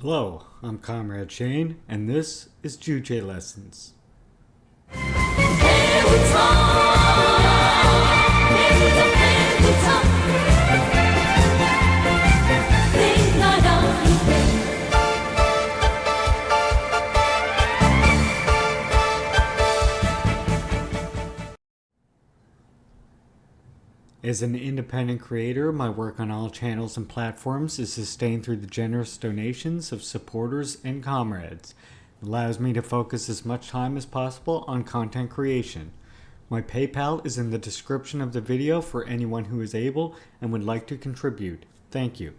Hello, I'm Comrade Shane, and this is Juche Lessons. As an independent creator, my work on all channels and platforms is sustained through the generous donations of supporters and comrades. It allows me to focus as much time as possible on content creation. My PayPal is in the description of the video for anyone who is able and would like to contribute. Thank you.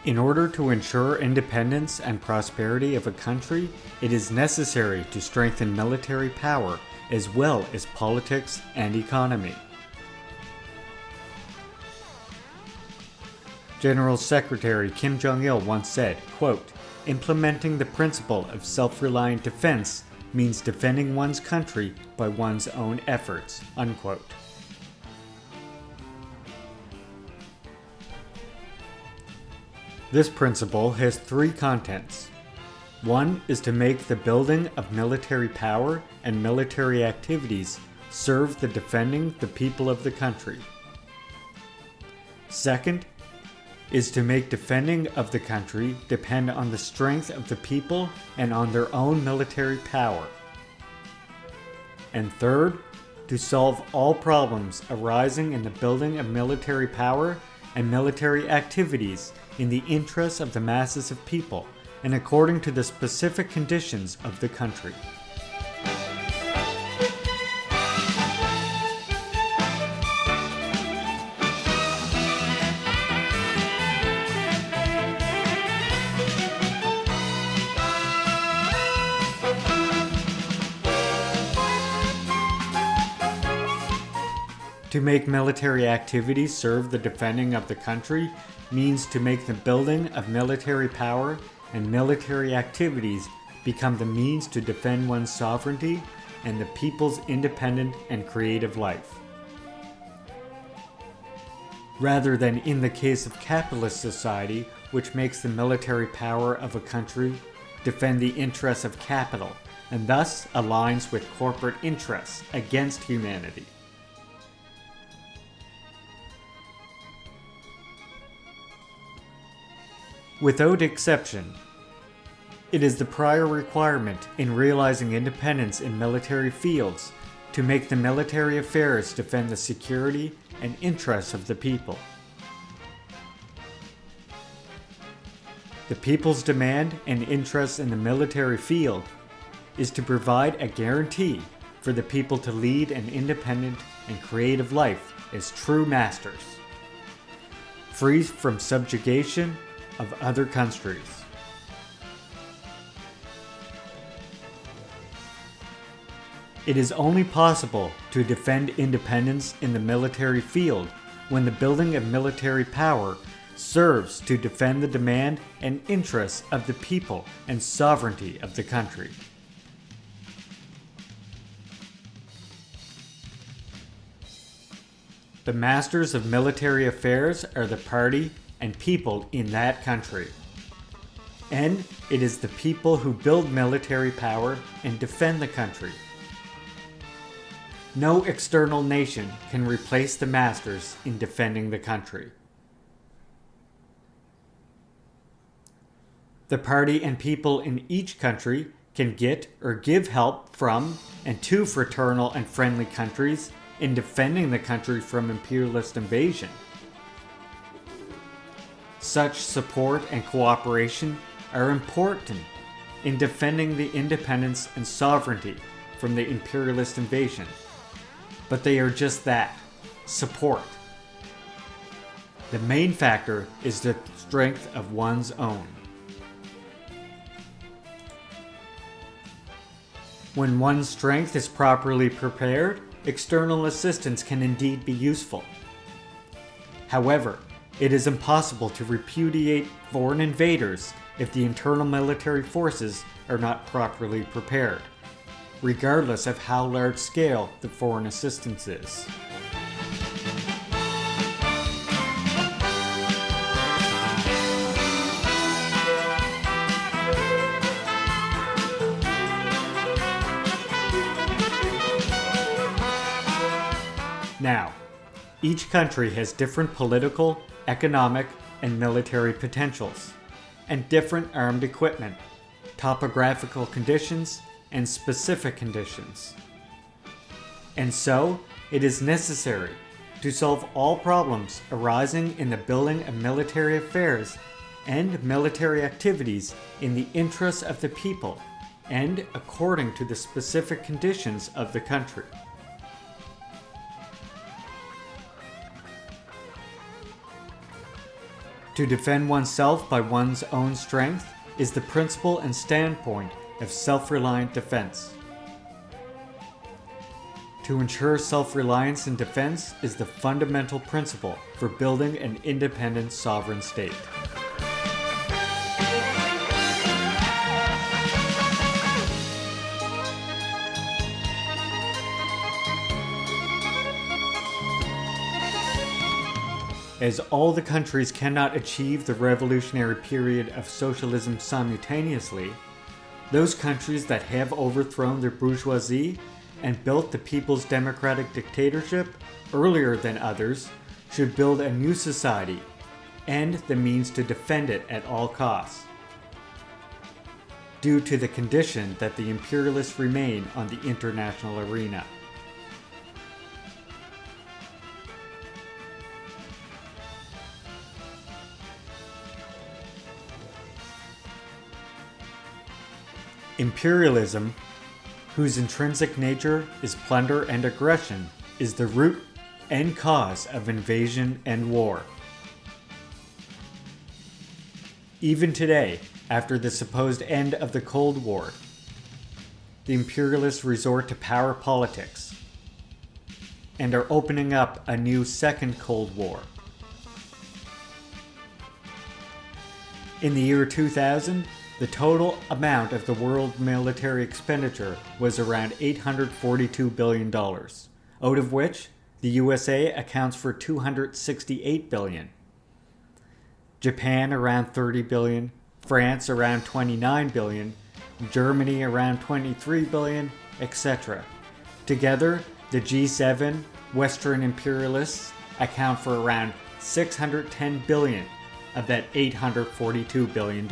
In order to ensure independence and prosperity of a country, it is necessary to strengthen military power as well as politics and economy. General Secretary Kim Jong-il once said, quote, "Implementing the principle of self-reliant defense means defending one's country by one's own efforts," unquote. This principle has three contents. One is to make the building of military power and military activities serve the defending the people of the country. Second is to make defending of the country depend on the strength of the people and on their own military power. And third, to solve all problems arising in the building of military power and military activities in the interests of the masses of people and according to the specific conditions of the country. To make military activities serve the defending of the country means to make the building of military power and military activities become the means to defend one's sovereignty and the people's independent and creative life. Rather than in the case of capitalist society, which makes the military power of a country defend the interests of capital and thus aligns with corporate interests against humanity. Without exception, it is the prior requirement in realizing independence in military fields to make the military affairs defend the security and interests of the people. The people's demand and interest in the military field is to provide a guarantee for the people to lead an independent and creative life as true masters, free from subjugation of other countries. It is only possible to defend independence in the military field when the building of military power serves to defend the demand and interests of the people and sovereignty of the country. The masters of military affairs are the party and people in that country. And it is the people who build military power and defend the country. No external nation can replace the masters in defending the country. The party and people in each country can get or give help from and to fraternal and friendly countries in defending the country from imperialist invasion. Such support and cooperation are important in defending the independence and sovereignty from the imperialist invasion. But they are just that, support. The main factor is the strength of one's own. When one's strength is properly prepared, external assistance can indeed be useful. However, it is impossible to repudiate foreign invaders if the internal military forces are not properly prepared, regardless of how large scale the foreign assistance is. Now, each country has different political, economic, and military potentials, and different armed equipment, topographical conditions, and specific conditions. And so, it is necessary to solve all problems arising in the building of military affairs and military activities in the interests of the people and according to the specific conditions of the country. To defend oneself by one's own strength is the principle and standpoint of self-reliant defense. To ensure self-reliance in defense is the fundamental principle for building an independent sovereign state. As all the countries cannot achieve the revolutionary period of socialism simultaneously, those countries that have overthrown their bourgeoisie and built the people's democratic dictatorship earlier than others should build a new society and the means to defend it at all costs, due to the condition that the imperialists remain on the international arena. Imperialism, whose intrinsic nature is plunder and aggression, is the root and cause of invasion and war. Even today, after the supposed end of the Cold War, the imperialists resort to power politics and are opening up a new second Cold War. In the year 2000, the total amount of the world military expenditure was around $842 billion, out of which the USA accounts for $268 billion, Japan around $30 billion, France around $29 billion, Germany around $23 billion, etc. Together, the G7 Western imperialists account for around $610 billion of that $842 billion.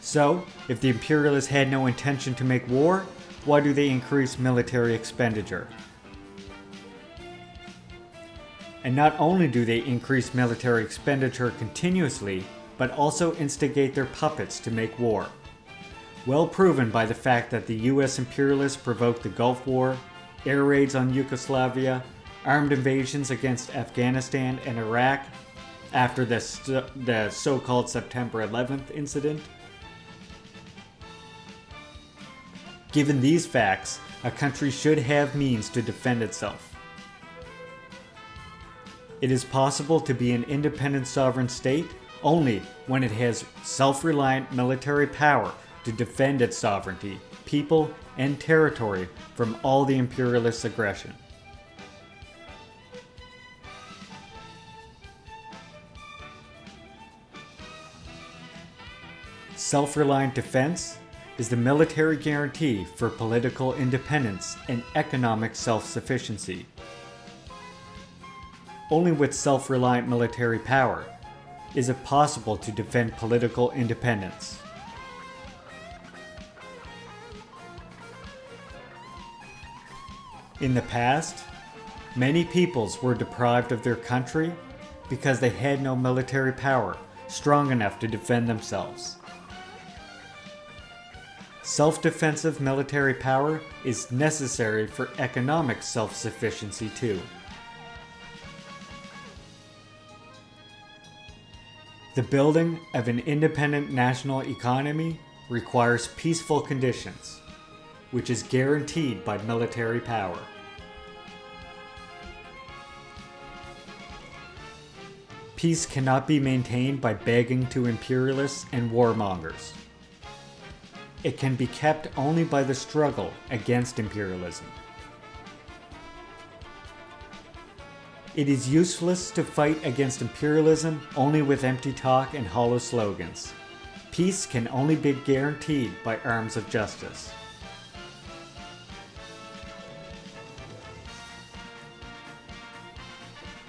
So, if the imperialists had no intention to make war, why do they increase military expenditure? And not only do they increase military expenditure continuously, but also instigate their puppets to make war. Well proven by the fact that the US imperialists provoked the Gulf War, air raids on Yugoslavia, armed invasions against Afghanistan and Iraq after the so-called September 11th incident. Given these facts, a country should have means to defend itself. It is possible to be an independent sovereign state only when it has self-reliant military power to defend its sovereignty, people, and territory from all the imperialist aggression. Self-reliant defense is the military guarantee for political independence and economic self-sufficiency. Only with self-reliant military power is it possible to defend political independence. In the past, many peoples were deprived of their country because they had no military power strong enough to defend themselves. Self-defensive military power is necessary for economic self-sufficiency too. The building of an independent national economy requires peaceful conditions, which is guaranteed by military power. Peace cannot be maintained by begging to imperialists and warmongers. It can be kept only by the struggle against imperialism. It is useless to fight against imperialism only with empty talk and hollow slogans. Peace can only be guaranteed by arms of justice.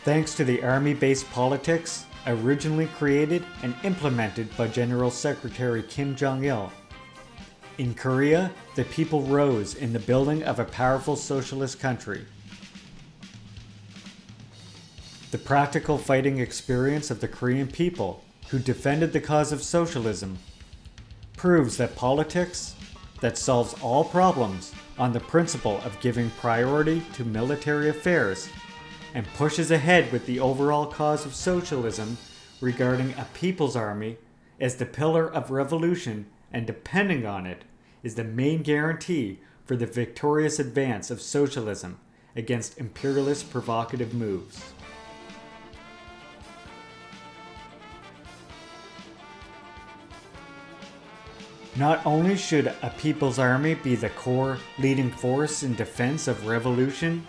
Thanks to the army-based politics originally created and implemented by General Secretary Kim Jong-il. In Korea, the people rose in the building of a powerful socialist country. The practical fighting experience of the Korean people who defended the cause of socialism proves that politics that solves all problems on the principle of giving priority to military affairs and pushes ahead with the overall cause of socialism regarding a people's army as the pillar of revolution and depending on it is the main guarantee for the victorious advance of socialism against imperialist provocative moves. Not only should a people's army be the core leading force in defense of revolution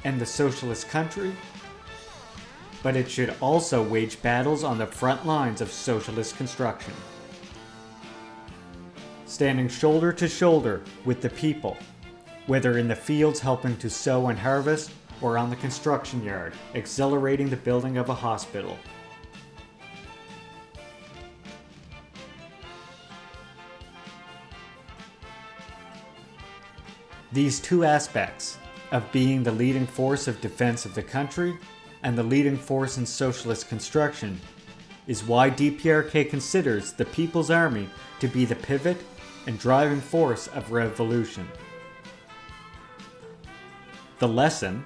and the socialist country, but it should also wage battles on the front lines of socialist construction, standing shoulder to shoulder with the people, whether in the fields helping to sow and harvest or on the construction yard, accelerating the building of a hospital. These two aspects of being the leading force of defense of the country and the leading force in socialist construction is why DPRK considers the People's Army to be the pivot and driving force of revolution. The lesson,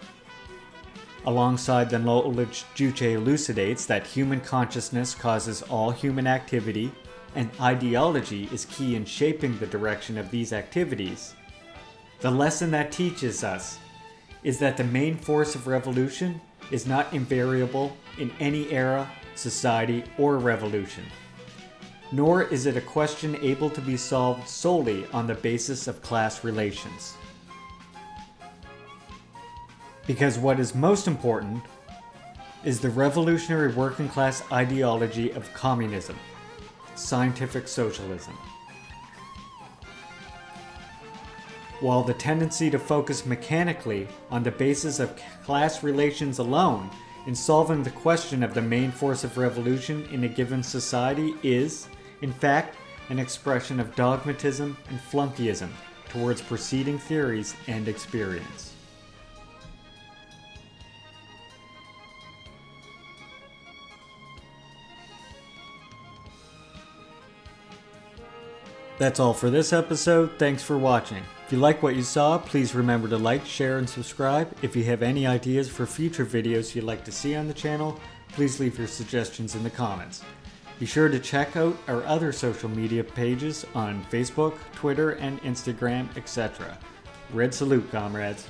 alongside the knowledge Juche elucidates that human consciousness causes all human activity and ideology is key in shaping the direction of these activities. The lesson that teaches us is that the main force of revolution is not invariable in any era, society, or revolution, nor is it a question able to be solved solely on the basis of class relations. Because what is most important is the revolutionary working class ideology of communism, scientific socialism. While the tendency to focus mechanically on the basis of class relations alone in solving the question of the main force of revolution in a given society is, in fact, an expression of dogmatism and flunkeyism towards preceding theories and experience. That's all for this episode. Thanks for watching. If you like what you saw, please remember to like, share, and subscribe. If you have any ideas for future videos you'd like to see on the channel, please leave your suggestions in the comments. Be sure to check out our other social media pages on Facebook, Twitter, and Instagram, etc. Red salute, comrades.